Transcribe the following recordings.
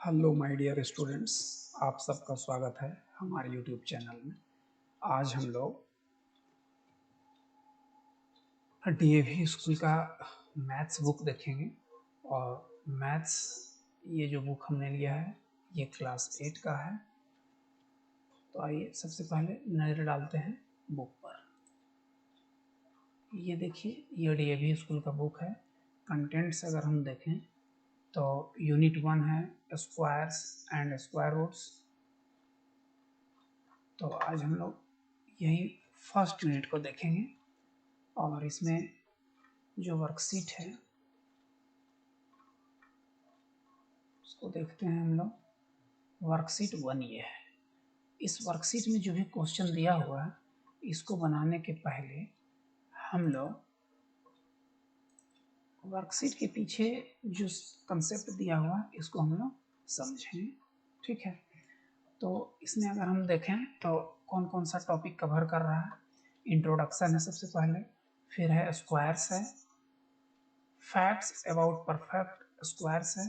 Hello my dear students, आप सबका स्वागत है हमारे यूट्यूब चैनल में। आज हम लोग डीएवी स्कूल का मैथ्स बुक देखेंगे। और मैथ्स ये जो बुक हमने लिया है ये क्लास 8 का है। तो आइए सबसे पहले नज़र डालते हैं बुक पर। ये देखिए, ये डीएवी स्कूल का बुक है। कंटेंट्स अगर हम देखें तो यूनिट 1 है स्क्वायर्स एंड स्क्वायर रूट्स। तो आज हम लोग यही फर्स्ट यूनिट को देखेंगे और इसमें जो वर्कशीट है उसको देखते हैं हम लोग। वर्कशीट 1 ये है। इस वर्कशीट में जो भी क्वेश्चन दिया हुआ है इसको बनाने के पहले हम लोग वर्कशीट के पीछे जो कंसेप्ट दिया हुआ है इसको हम लोग समझेंगे, ठीक है। तो इसमें अगर हम देखें तो कौन कौन सा टॉपिक कवर कर रहा है। इंट्रोडक्शन है सबसे पहले, फिर है स्क्वायर्स है, फैक्ट्स अबाउट परफेक्ट स्क्वायर्स है,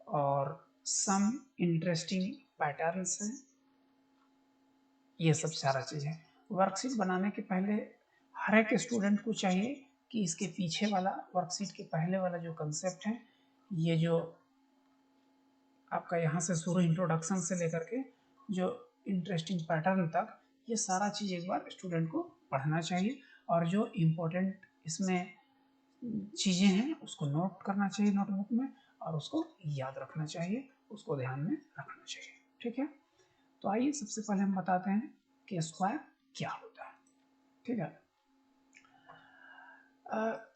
और सम इंटरेस्टिंग पैटर्न्स है। ये सब सारा चीज़ है। वर्कशीट बनाने के पहले हर एक स्टूडेंट को चाहिए कि इसके पीछे वाला वर्कशीट के पहले वाला जो कंसेप्ट है, ये जो आपका यहाँ से शुरू इंट्रोडक्शन से लेकर के जो इंटरेस्टिंग पैटर्न तक, ये सारा चीज़ एक बार स्टूडेंट को पढ़ना चाहिए। और जो इम्पोर्टेंट इसमें चीज़ें हैं उसको नोट करना चाहिए नोटबुक में, और उसको याद रखना चाहिए, उसको ध्यान में रखना चाहिए, ठीक है। तो आइए सबसे पहले हम बताते हैं कि स्क्वायर क्या होता है, ठीक है।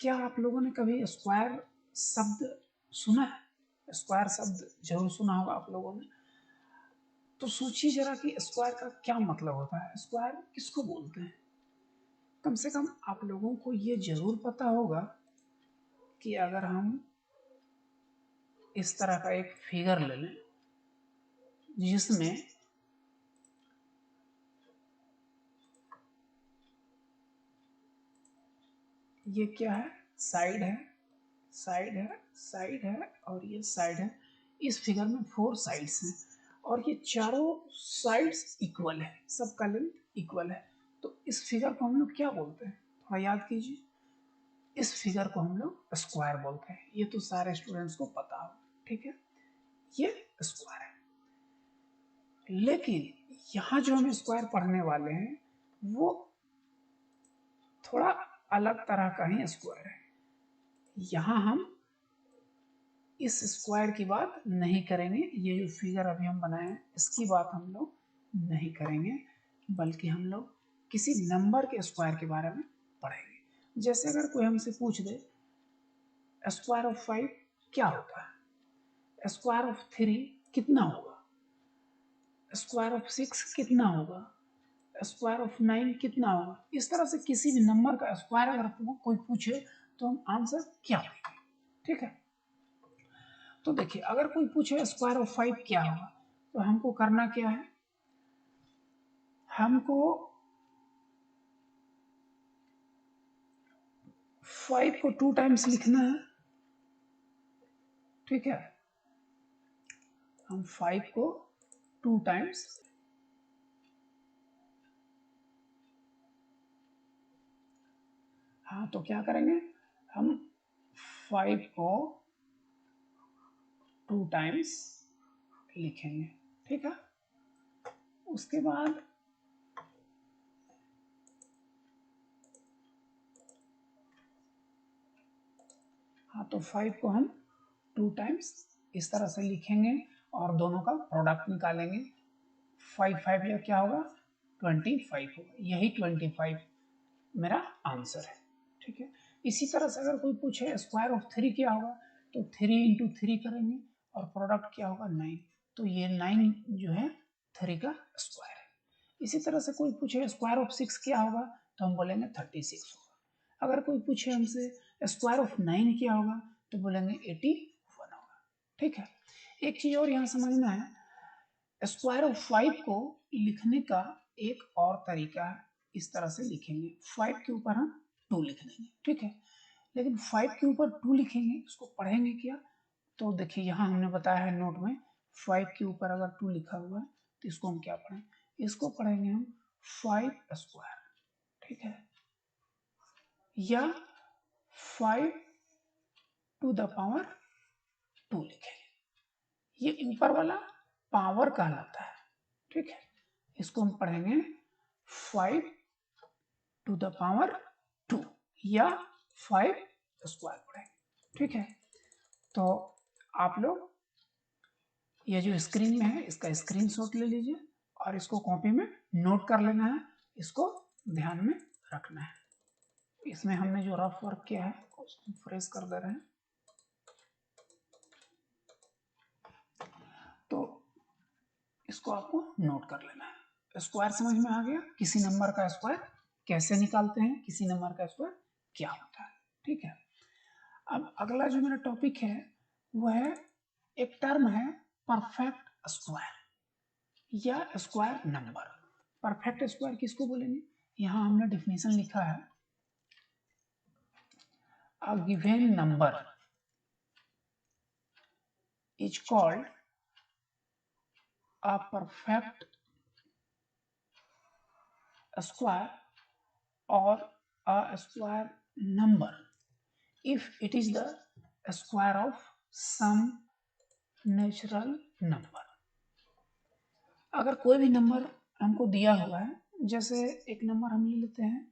क्या आप लोगों ने कभी स्क्वायर शब्द सुना है? स्क्वायर शब्द जरूर सुना होगा आप लोगों ने। तो सोचिए जरा कि स्क्वायर का क्या मतलब होता है, स्क्वायर किसको बोलते हैं। कम से कम आप लोगों को ये जरूर पता होगा कि अगर हम इस तरह का एक फिगर ले लें जिसमें ये क्या है, साइड है, साइड है, साइड है और ये साइड है। इस फिगर में 4 साइड्स हैं और ये चारों साइड्स इक्वल है, सबका लेंथ इक्वल है। तो इस फिगर को हम लोग क्या बोलते हैं, थोड़ा याद कीजिए। इस फिगर को हम लोग स्क्वायर बोलते हैं। ये तो सारे स्टूडेंट्स को पता हो, ठीक है, ये स्क्वायर है। लेकिन यहाँ जो हम स्क्वायर पढ़ने वाले हैं वो थोड़ा अलग तरह का ही स्क्वायर है। यहाँ हम इस स्क्वायर की बात नहीं करेंगे, ये जो फिगर अभी हम बनाए हैं इसकी बात हम लोग नहीं करेंगे, बल्कि हम लोग किसी नंबर के स्क्वायर के बारे में पढ़ेंगे। जैसे अगर कोई हमसे पूछ दे स्क्वायर ऑफ 5 क्या होता है, स्क्वायर ऑफ 3 कितना होगा, स्क्वायर ऑफ 6 कितना होगा, स्क्वायर ऑफ 9 कितना होगा, इस तरह से किसी भी नंबर का स्क्वायर अगर कोई पूछे तो हम आंसर क्या देंगे, ठीक है। तो देखिए, अगर कोई पूछे स्क्वायर ऑफ 5 क्या होगा तो हमको करना क्या है, हमको 5 को 2 टाइम्स लिखना है, ठीक है। हम 5 को 2 टाइम्स हाँ, तो क्या करेंगे, हम 5 को 2 टाइम्स लिखेंगे, ठीक है। उसके बाद हाँ, तो 5 को हम 2 टाइम्स इस तरह से लिखेंगे और दोनों का प्रोडक्ट निकालेंगे। 5 5 या क्या होगा, 25 होगा। यही 25 मेरा आंसर है, ठीक है। इसी तरह से अगर कोई पूछे स्क्वायर ऑफ 3 क्या होगा तो 3 इंटू 3 करेंगे और प्रोडक्ट क्या होगा 9। तो ये 9 जो है 3 का स्क्वायर है। इसी तरह से कोई पूछे स्क्वायर ऑफ 6 क्या होगा तो हम बोलेंगे 36 होगा। अगर कोई पूछे हमसे स्क्वायर ऑफ 9 क्या होगा तो बोलेंगे 81 होगा, ठीक है। एक चीज और यहाँ समझना है, स्क्वायर ऑफ 5 को लिखने का एक और तरीका है, इस तरह से लिखेंगे, 5 के ऊपर हम 2 लिख देंगे, ठीक है। लेकिन 5 के ऊपर 2 लिखेंगे उसको पढ़ेंगे क्या, तो देखिए यहाँ हमने बताया है नोट में 5 के ऊपर अगर 2 लिखा हुआ है तो इसको हम क्या पढ़ें, इसको पढ़ेंगे हम 5 स्क्वायर, ठीक है, या 5 टू द पावर 2 लिखेंगे। ये ऊपर वाला पावर कहलाता है, ठीक है, इसको हम पढ़ेंगे 5 टू द पावर 2 या 5 स्क्वायर पढ़ेंगे, ठीक है। तो आप लोग ये जो स्क्रीन में है इसका स्क्रीनशॉट ले लीजिए और इसको कॉपी में नोट कर लेना है, इसको ध्यान में रखना है। इसमें हमने जो रफ वर्क किया है उसको फ्रेश कर दे रहे हैं। तो इसको आपको नोट कर लेना है। स्क्वायर समझ में आ गया, किसी नंबर का स्क्वायर कैसे निकालते हैं, किसी नंबर का स्क्वायर क्या होता है, ठीक है। अब अगला जो मेरा टॉपिक है वो है, एक टर्म है परफेक्ट स्क्वायर या स्क्वायर नंबर। परफेक्ट स्क्वायर किसको बोलेंगे, यहाँ हमने डिफिनेशन लिखा है, a given number is called a perfect square or a square number if it is the square of some natural number। अगर कोई भी नंबर हमको दिया हुआ है, जैसे एक नंबर हम ले लेते हैं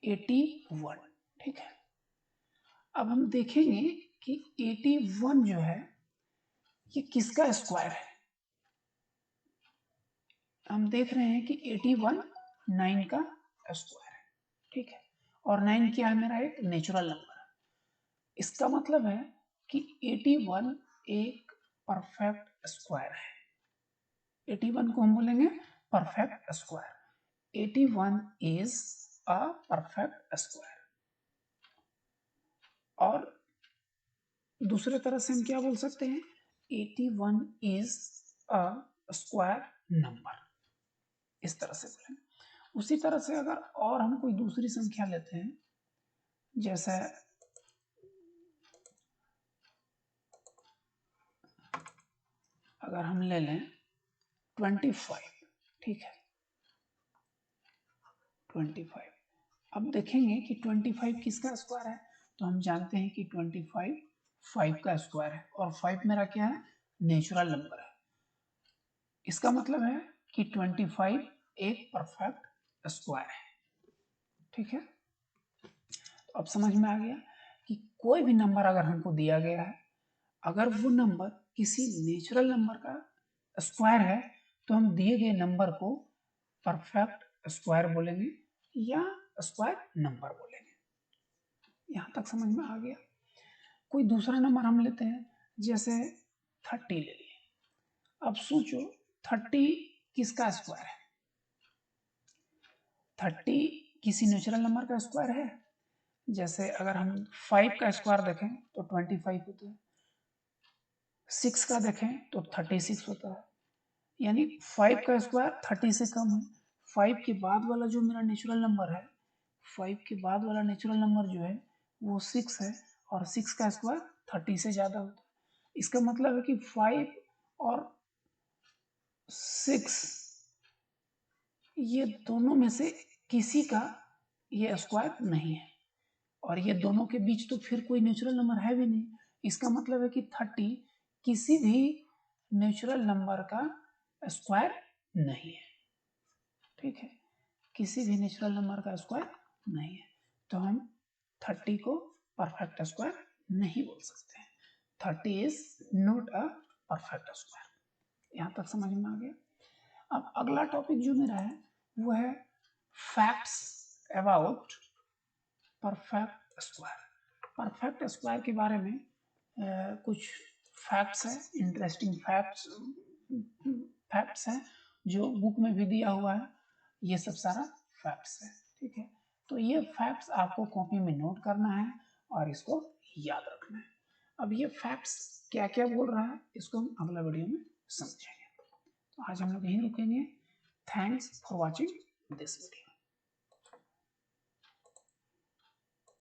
81, ठीक है। अब हम देखेंगे कि 81 जो है ये किसका स्क्वायर है। हम देख रहे हैं कि 81 9 का स्क्वायर है, ठीक है, और 9 क्या है, मेरा एक नेचुरल नंबर है। इसका मतलब है कि 81 एक परफेक्ट स्क्वायर है। 81 को हम बोलेंगे perfect square. 81 is a perfect square. और दूसरे तरह से हम क्या बोल सकते हैं, 81 इज अ स्क्वायर नंबर, इस तरह से बोलेंगे। उसी तरह से अगर और हम कोई दूसरी संख्या लेते हैं, जैसे अगर हम ले लें 25, ठीक है, 25। अब देखेंगे कि 25 किसका स्क्वायर है, तो हम जानते हैं कि 25 5 का स्क्वायर है, और 5 मेरा क्या है, नेचुरल नंबर है। इसका मतलब है कि 25 एक परफेक्ट स्क्वायर है, ठीक है। तो अब समझ में आ गया कि कोई भी नंबर अगर हमको दिया गया है, अगर वो नंबर किसी नेचुरल नंबर का स्क्वायर है, तो हम दिए गए नंबर को परफेक्ट स्क्वायर बोलेंगे या स्क्वायर नंबर बोलेंगे। यहाँ तक समझ में आ गया। कोई दूसरा नंबर हम लेते हैं, जैसे 30 ले लिए। अब सोचो 30 किसका स्क्वायर है, 30 किसी नेचुरल नंबर का स्क्वायर है। जैसे अगर हम 5 का स्क्वायर देखें तो 25 होता है, 6 का देखें तो 36 होता है, यानी 5 का स्क्वायर 30 से कम है। 5 के बाद वाला जो मेरा नेचुरल नंबर है, 5 के बाद वाला नेचुरल नंबर जो है वो 6 है, और 6 का स्क्वायर 30 से ज़्यादा होता है। इसका मतलब है कि 5 और 6 ये दोनों में से किसी का ये स्क्वायर नहीं है, और ये दोनों के बीच तो फिर कोई नेचुरल नंबर है भी नहीं। इसका मतलब है कि 30 किसी भी नेचुरल नंबर का स्क्वायर नहीं है, ठीक है, किसी भी नेचुरल नंबर का स्क्वायर नहीं है। तो हम 30 को परफेक्ट स्क्वायर नहीं बोल सकते हैं। 30 is not a perfect square. यहाँ तक समझ में आ गया। अब अगला टॉपिक जो मेरा है वो है facts about perfect square. Perfect square के बारे में कुछ फैक्ट्स हैं, इंटरेस्टिंग फैक्ट्स हैं जो बुक में भी दिया हुआ है। ये सब सारा फैक्ट्स है, ठीक है। तो ये फैक्ट्स आपको कॉपी में नोट करना है और इसको याद रखना है। अब ये फैक्ट्स क्या क्या बोल रहा है इसको हम अगला वीडियो में समझेंगे। तो आज हम लोग यहीं रुकेंगे। Thanks for watching this video.